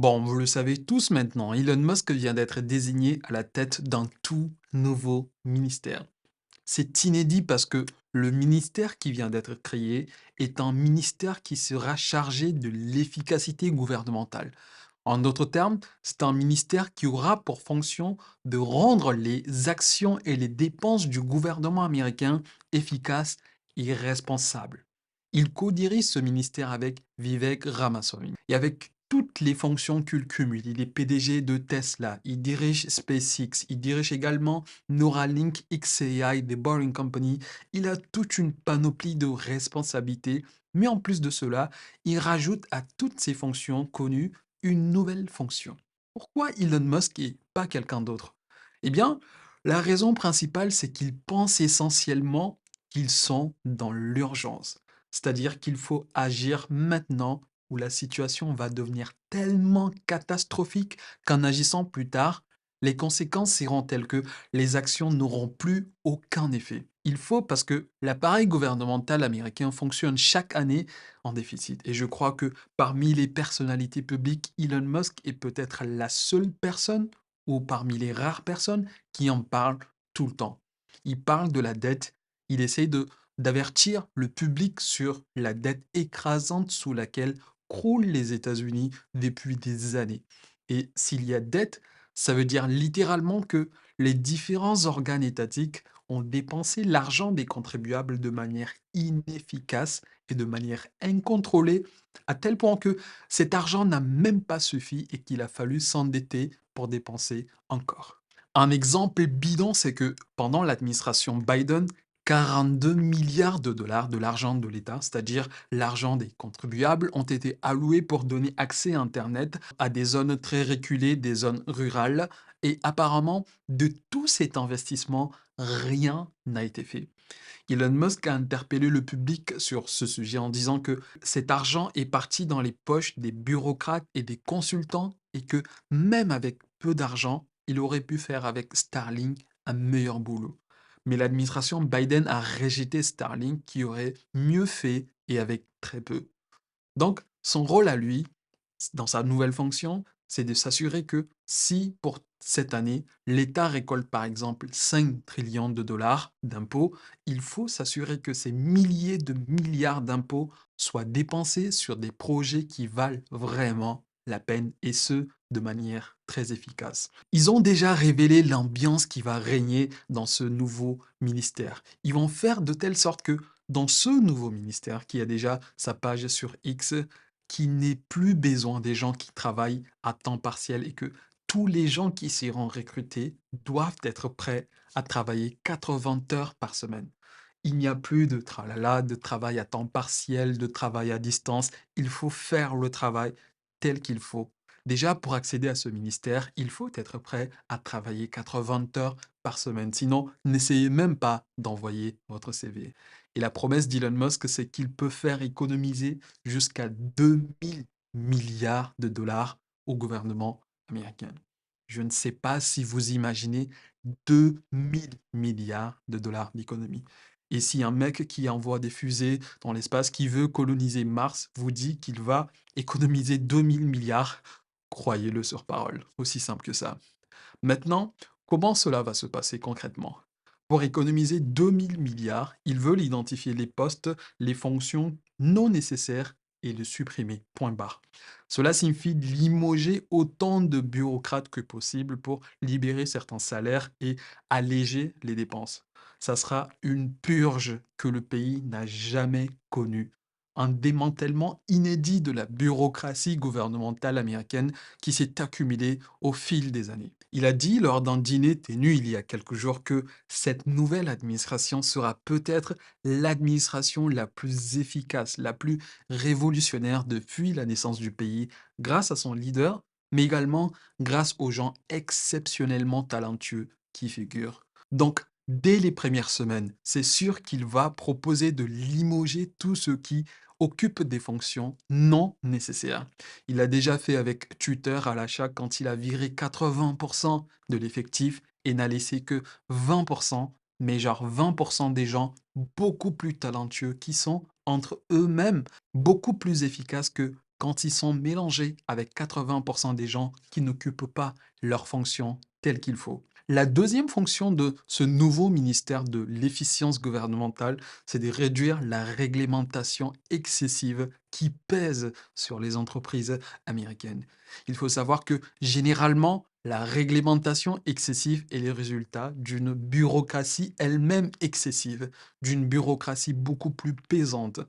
Bon, vous le savez tous maintenant, Elon Musk vient d'être désigné à la tête d'un tout nouveau ministère. C'est inédit parce que le ministère qui vient d'être créé est un ministère qui sera chargé de l'efficacité gouvernementale. En d'autres termes, c'est un ministère qui aura pour fonction de rendre les actions et les dépenses du gouvernement américain efficaces et responsables. Il co-dirige ce ministère avec Vivek Ramaswamy et avec toutes les fonctions qu'il cumule. Il est PDG de Tesla, il dirige SpaceX, il dirige également Neuralink XAI des Boring Company. Il a toute une panoplie de responsabilités, mais en plus de cela, il rajoute à toutes ces fonctions connues une nouvelle fonction. Pourquoi Elon Musk et pas quelqu'un d'autre? Eh bien, la raison principale, c'est qu'il pense essentiellement qu'ils sont dans l'urgence. C'est-à-dire qu'il faut agir maintenant où la situation va devenir tellement catastrophique qu'en agissant plus tard, les conséquences seront telles que les actions n'auront plus aucun effet. Il faut parce que l'appareil gouvernemental américain fonctionne chaque année en déficit. Et je crois que parmi les personnalités publiques, Elon Musk est peut-être la seule personne ou parmi les rares personnes qui en parle tout le temps. Il parle de la dette, il essaye d'avertir le public sur la dette écrasante sous laquelle croulent les États-Unis depuis des années. Et s'il y a dette, ça veut dire littéralement que les différents organes étatiques ont dépensé l'argent des contribuables de manière inefficace et de manière incontrôlée, à tel point que cet argent n'a même pas suffi et qu'il a fallu s'endetter pour dépenser encore. Un exemple bidon, c'est que pendant l'administration Biden, 42 milliards de dollars de l'argent de l'État, c'est-à-dire l'argent des contribuables, ont été alloués pour donner accès à Internet à des zones très reculées, des zones rurales. Et apparemment, de tout cet investissement, rien n'a été fait. Elon Musk a interpellé le public sur ce sujet en disant que cet argent est parti dans les poches des bureaucrates et des consultants et que même avec peu d'argent, il aurait pu faire avec Starlink un meilleur boulot. Mais l'administration Biden a rejeté Starlink qui aurait mieux fait et avec très peu. Donc, son rôle à lui, dans sa nouvelle fonction, c'est de s'assurer que si pour cette année, l'État récolte par exemple 5 trillions de dollars d'impôts, il faut s'assurer que ces milliers de milliards d'impôts soient dépensés sur des projets qui valent vraiment la peine et ce, de manière très efficace. Ils ont déjà révélé l'ambiance qui va régner dans ce nouveau ministère. Ils vont faire de telle sorte que dans ce nouveau ministère qui a déjà sa page sur X, qui n'ait plus besoin des gens qui travaillent à temps partiel et que tous les gens qui seront recrutés doivent être prêts à travailler 80 heures par semaine. Il n'y a plus de tralala, de travail à temps partiel, de travail à distance. Il faut faire le travail tel qu'il faut. Déjà, pour accéder à ce ministère, il faut être prêt à travailler 80 heures par semaine. Sinon, n'essayez même pas d'envoyer votre CV. Et la promesse d'Elon Musk, c'est qu'il peut faire économiser jusqu'à 2000 milliards de dollars au gouvernement américain. Je ne sais pas si vous imaginez 2000 milliards de dollars d'économie. Et si un mec qui envoie des fusées dans l'espace, qui veut coloniser Mars, vous dit qu'il va économiser 2000 milliards, croyez-le sur parole. Aussi simple que ça. Maintenant, comment cela va se passer concrètement? Pour économiser 2000 milliards, ils veulent identifier les postes, les fonctions non nécessaires et les supprimer. Point barre. Cela signifie limoger autant de bureaucrates que possible pour libérer certains salaires et alléger les dépenses. Ça sera une purge que le pays n'a jamais connue. Un démantèlement inédit de la bureaucratie gouvernementale américaine qui s'est accumulée au fil des années. Il a dit lors d'un dîner tenu il y a quelques jours que cette nouvelle administration sera peut-être l'administration la plus efficace, la plus révolutionnaire depuis la naissance du pays, grâce à son leader, mais également grâce aux gens exceptionnellement talentueux qui figurent. Donc, dès les premières semaines, c'est sûr qu'il va proposer de limoger tous ceux qui occupent des fonctions non nécessaires. Il l'a déjà fait avec Twitter à l'achat quand il a viré 80% de l'effectif et n'a laissé que 20%, mais genre 20% des gens beaucoup plus talentueux qui sont entre eux-mêmes beaucoup plus efficaces que quand ils sont mélangés avec 80% des gens qui n'occupent pas leur fonction telle qu'il faut. La deuxième fonction de ce nouveau ministère de l'efficience gouvernementale, c'est de réduire la réglementation excessive qui pèse sur les entreprises américaines. Il faut savoir que généralement, la réglementation excessive est le résultat d'une bureaucratie elle-même excessive, d'une bureaucratie beaucoup plus pesante.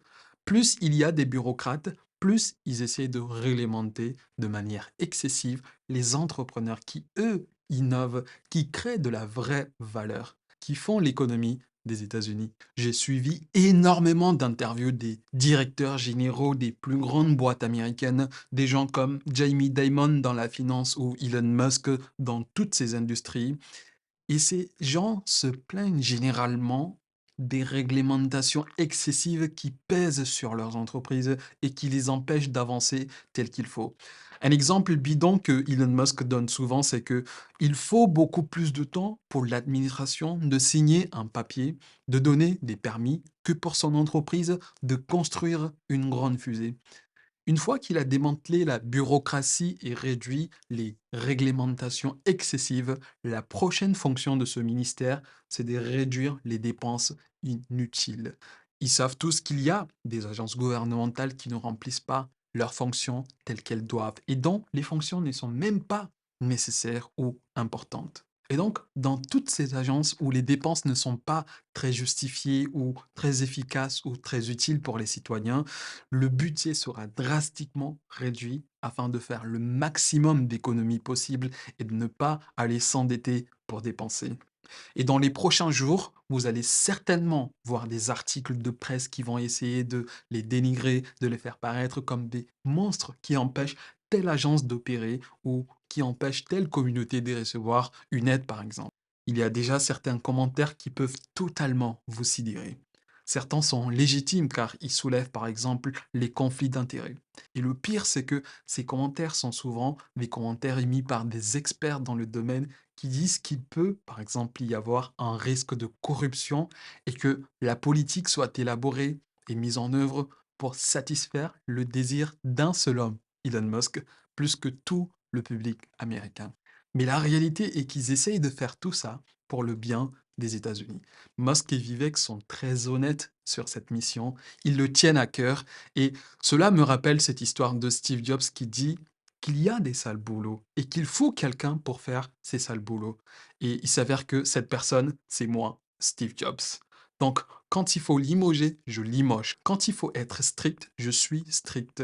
Plus il y a des bureaucrates, plus ils essaient de réglementer de manière excessive les entrepreneurs qui, eux, innovent, qui créent de la vraie valeur, qui font l'économie des États-Unis. J'ai suivi énormément d'interviews des directeurs généraux des plus grandes boîtes américaines, des gens comme Jamie Dimon dans la finance ou Elon Musk dans toutes ces industries. Et ces gens se plaignent généralement des réglementations excessives qui pèsent sur leurs entreprises et qui les empêchent d'avancer tel qu'il faut. Un exemple bidon que Elon Musk donne souvent, c'est que il faut beaucoup plus de temps pour l'administration de signer un papier, de donner des permis, que pour son entreprise de construire une grande fusée. Une fois qu'il a démantelé la bureaucratie et réduit les réglementations excessives, la prochaine fonction de ce ministère, c'est de réduire les dépenses inutiles. Ils savent tous qu'il y a des agences gouvernementales qui ne remplissent pas leurs fonctions telles qu'elles doivent et dont les fonctions ne sont même pas nécessaires ou importantes. Et donc, dans toutes ces agences où les dépenses ne sont pas très justifiées ou très efficaces ou très utiles pour les citoyens, le budget sera drastiquement réduit afin de faire le maximum d'économies possibles et de ne pas aller s'endetter pour dépenser. Et dans les prochains jours, vous allez certainement voir des articles de presse qui vont essayer de les dénigrer, de les faire paraître comme des monstres qui empêchent telle agence d'opérer ou qui empêchent telle communauté de recevoir une aide, par exemple. Il y a déjà certains commentaires qui peuvent totalement vous sidérer. Certains sont légitimes car ils soulèvent par exemple les conflits d'intérêts. Et le pire, c'est que ces commentaires sont souvent des commentaires émis par des experts dans le domaine qui disent qu'il peut, par exemple, y avoir un risque de corruption et que la politique soit élaborée et mise en œuvre pour satisfaire le désir d'un seul homme, Elon Musk, plus que tout le public américain. Mais la réalité est qu'ils essayent de faire tout ça pour le bien des États-Unis. Musk et Vivek sont très honnêtes sur cette mission, ils le tiennent à cœur et cela me rappelle cette histoire de Steve Jobs qui dit qu'il y a des sales boulots et qu'il faut quelqu'un pour faire ces sales boulots. Et il s'avère que cette personne, c'est moi, Steve Jobs. Donc, quand il faut limoger, je limoge. Quand il faut être strict, je suis strict.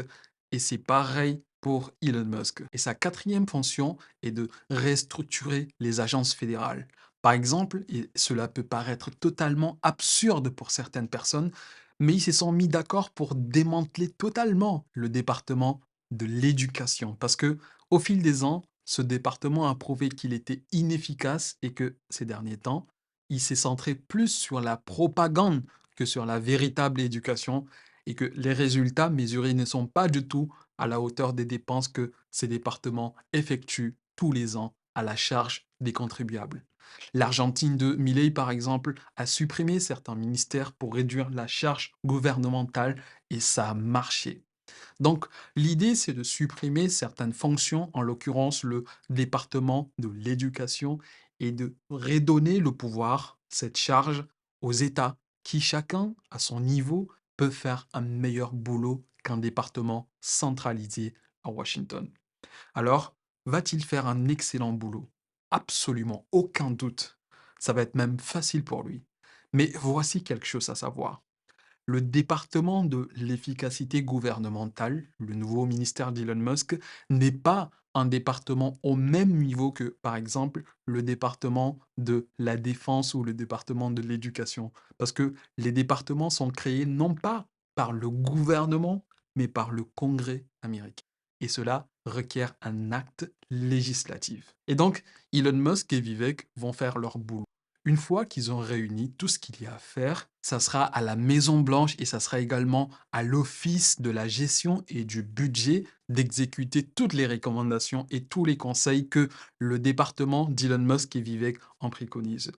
Et c'est pareil pour Elon Musk. Et sa quatrième fonction est de restructurer les agences fédérales. Par exemple, et cela peut paraître totalement absurde pour certaines personnes, mais ils se sont mis d'accord pour démanteler totalement le département de l'éducation. Parce que, au fil des ans, ce département a prouvé qu'il était inefficace et que, ces derniers temps, il s'est centré plus sur la propagande que sur la véritable éducation et que les résultats mesurés ne sont pas du tout à la hauteur des dépenses que ces départements effectuent tous les ans à la charge des contribuables. L'Argentine de Milei, par exemple, a supprimé certains ministères pour réduire la charge gouvernementale et ça a marché. Donc, l'idée, c'est de supprimer certaines fonctions, en l'occurrence le département de l'éducation, et de redonner le pouvoir, cette charge, aux États, qui chacun, à son niveau, peut faire un meilleur boulot qu'un département centralisé à Washington. Alors, va-t-il faire un excellent boulot? Absolument, aucun doute. Ça va être même facile pour lui. Mais voici quelque chose à savoir. Le département de l'efficacité gouvernementale, le nouveau ministère d'Elon Musk, n'est pas un département au même niveau que, par exemple, le département de la défense ou le département de l'éducation. Parce que les départements sont créés non pas par le gouvernement, mais par le Congrès américain. Et cela requiert un acte législatif. Et donc, Elon Musk et Vivek vont faire leur boulot. Une fois qu'ils ont réuni tout ce qu'il y a à faire, ça sera à la Maison Blanche et ça sera également à l'Office de la gestion et du budget d'exécuter toutes les recommandations et tous les conseils que le département d'Elon Musk et Vivek en préconise.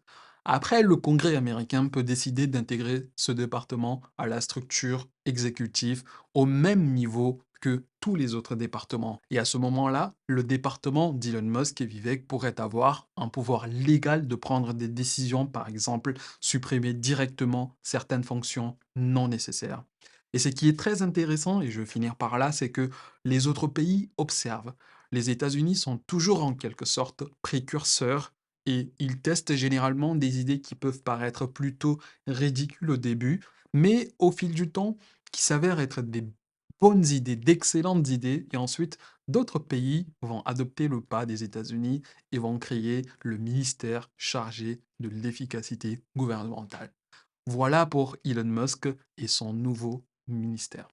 Après, le Congrès américain peut décider d'intégrer ce département à la structure exécutive au même niveau que tous les autres départements. Et à ce moment-là, le département d'Elon Musk et Vivek pourrait avoir un pouvoir légal de prendre des décisions, par exemple, supprimer directement certaines fonctions non nécessaires. Et ce qui est très intéressant, et je vais finir par là, c'est que les autres pays observent. Les États-Unis sont toujours en quelque sorte précurseurs et ils testent généralement des idées qui peuvent paraître plutôt ridicules au début, mais au fil du temps, qui s'avèrent être des bonnes idées, d'excellentes idées, et ensuite d'autres pays vont adopter le pas des États-Unis et vont créer le ministère chargé de l'efficacité gouvernementale. Voilà pour Elon Musk et son nouveau ministère.